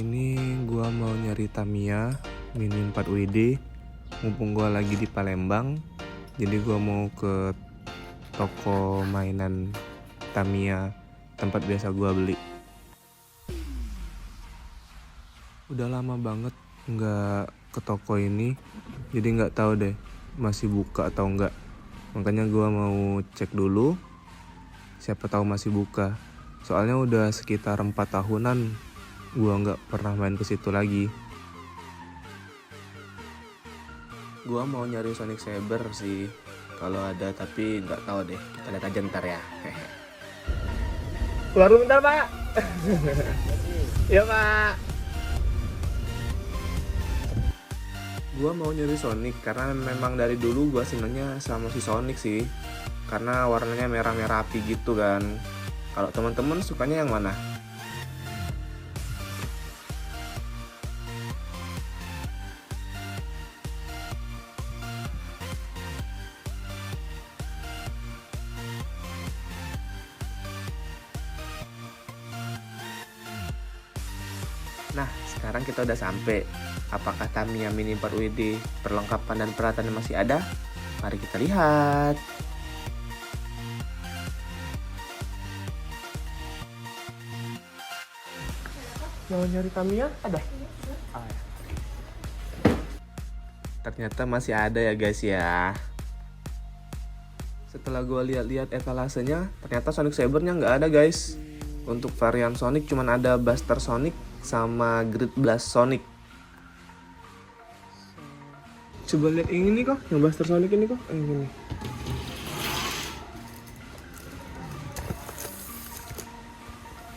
ini gua mau nyari Tamiya Mini 4 WD. Mumpung gua lagi di Palembang, jadi gua mau ke toko mainan Tamiya tempat biasa gua beli. Udah lama banget nggak ke toko ini, jadi nggak tahu deh masih buka atau enggak. Makanya gua mau cek dulu, siapa tahu masih buka. Soalnya udah sekitar 4 tahunan gua nggak pernah main ke situ lagi. Gua mau nyari Sonic Saber sih, kalau ada, tapi nggak tahu deh. Kita lihat aja ntar ya. Keluar dulu bentar, Pak. Iya, Pak. Gua mau nyari Sonic karena memang dari dulu gua senengnya sama si Sonic sih. Karena warnanya merah-merah api gitu kan. Kalau teman-teman sukanya yang mana? Nah, sekarang kita udah sampai. Apakah Tamiya Mini 4 WD perlengkapan dan peralatan masih ada? Mari kita lihat. Mau nyari Tamiya ada? Ternyata masih ada ya guys ya. Setelah gue lihat-lihat etalasenya, ternyata Sonic Saber-nya nggak ada guys. Untuk varian Sonic cuman ada Buster Sonic sama Grid Blast Sonic. Coba lihat yang ini kok, yang Buster Sonic ini kok, yang ini.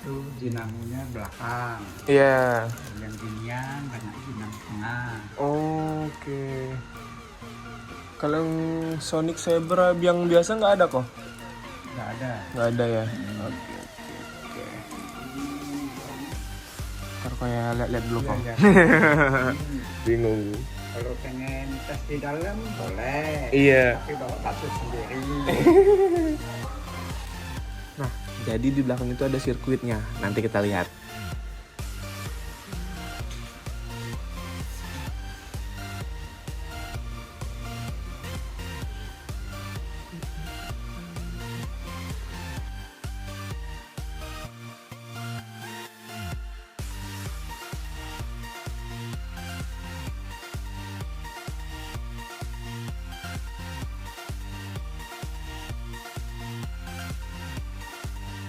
Itu dinamonya belakang. Iya. Yang ginian banyak dinamo tengah. Oke. Kalau yang Sonic Saber yang biasa nggak ada kok? Nggak ada. Nggak ada ya. Oke. Ntar kayak lihat-lihat dulu kok. Iya, Bingung. Kalau pengen tes di dalam boleh. Iya. Tapi bawa batu sendiri. Nah, jadi di belakang itu ada sirkuitnya. Nanti kita lihat.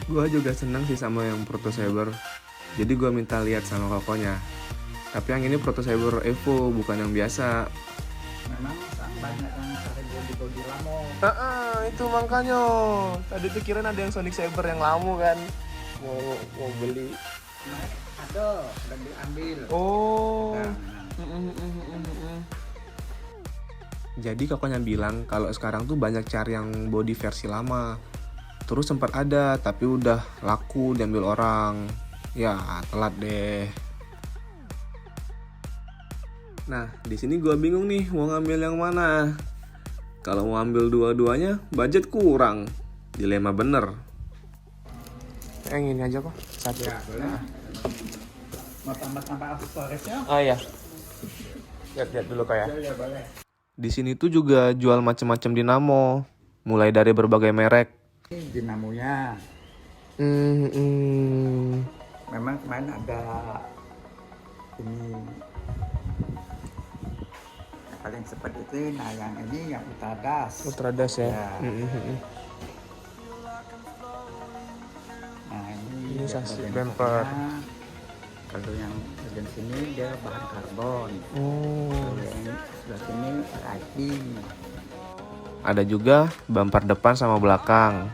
Gue juga seneng sih sama yang Proto Saber. Jadi gue minta lihat sama kokonya. Tapi yang ini Proto Saber Evo, bukan yang biasa. Memang banyak yang cari body lama. Itu makanya. Tadi tuh kirain ada yang Sonic Saber yang lama kan. Mau beli. Nah, ada dan diambil. Oh. Nah, Jadi kokonya bilang kalau sekarang tuh banyak cari yang body versi lama. Terus sempat ada, tapi udah laku diambil orang. Ya, telat deh. Nah, di sini gua bingung nih mau ngambil yang mana. Kalau mau ambil dua-duanya, budget kurang. Dilema bener. Yang ini aja kok. Satu. ya boleh. Mau tambah-tambah aksesorisnya? Oh iya. Lihat dulu kok ya. Ya boleh. Di sini tuh juga jual macam-macam dinamo, mulai dari berbagai merek. Ini dinamonya. Memang kemarin ada ini paling seperti itu. Nah yang ini yang Ultradas. Ultradas ya. Ya. Nah Ini dia sasis bagian bumper. tengah. Kalau yang bagian sini dia bahan karbon. Oh. Kalau yang sebelah sini piping. Ada juga bumper depan sama belakang.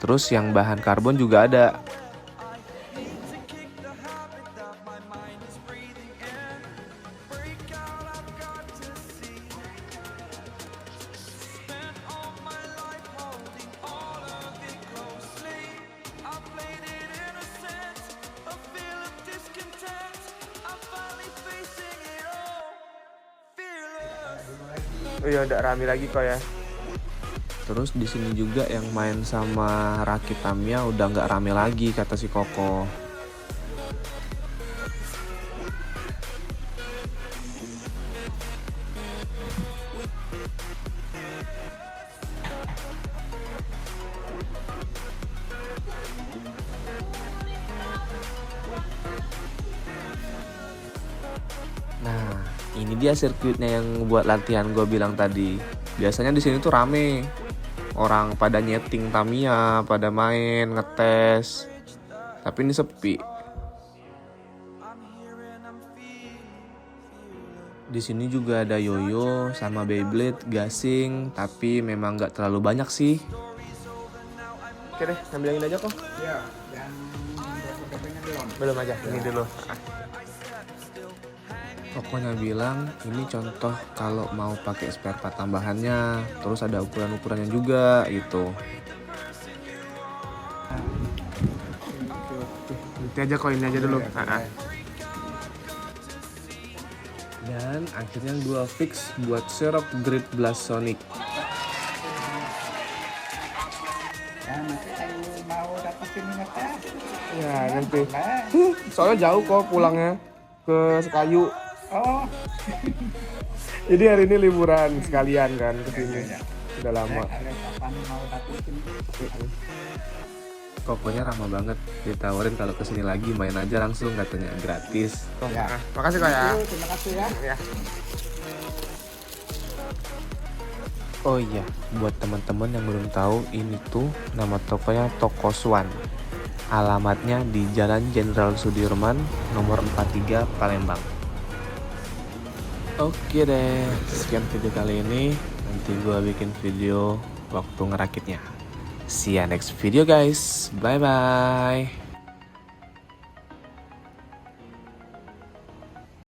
Terus yang bahan karbon juga ada. Iya udah rame lagi kok ya. Terus di sini juga yang main sama rakit Tamiya udah nggak rame lagi kata si Koko. Ini dia sirkuitnya yang buat latihan gue bilang tadi. Biasanya di sini tuh rame. Orang pada nyeting Tamiya, pada main, ngetes. Tapi ini sepi. Di sini juga ada yoyo sama Beyblade, gasing, tapi memang nggak terlalu banyak sih. Oke deh, ngambil yang ini aja kok. Iya, yang belum. Belum aja, ini dulu. Tokonya bilang ini contoh kalau mau pakai spare part tambahannya, terus ada ukuran-ukurannya juga gitu. Nanti aja koinnya aja dulu. Dan akhirnya gue fix buat Sherrock Great Blast Sonic. Ya, nanti kalau mau dapat ini ngetes. Ya nanti. Nah, Soalnya jauh kok pulangnya ke Sekayu. oh, Jadi hari ini liburan sekalian kan ke sini. iya. Udah lama. Kalau kapan mau dapat ini. Kokonya ramah banget, ditawarin kalau kesini lagi main aja langsung katanya gratis. Ya. Makasih kok ya. Terima kasih ya. Ya. Oh iya, buat teman-teman yang belum tahu, ini tuh nama tokonya Toko Swan. Alamatnya di Jalan Jenderal Sudirman, nomor 43, Palembang. Oke deh, sekian video kali ini. Nanti gue bikin video waktu ngerakitnya. See ya next video guys. Bye-bye.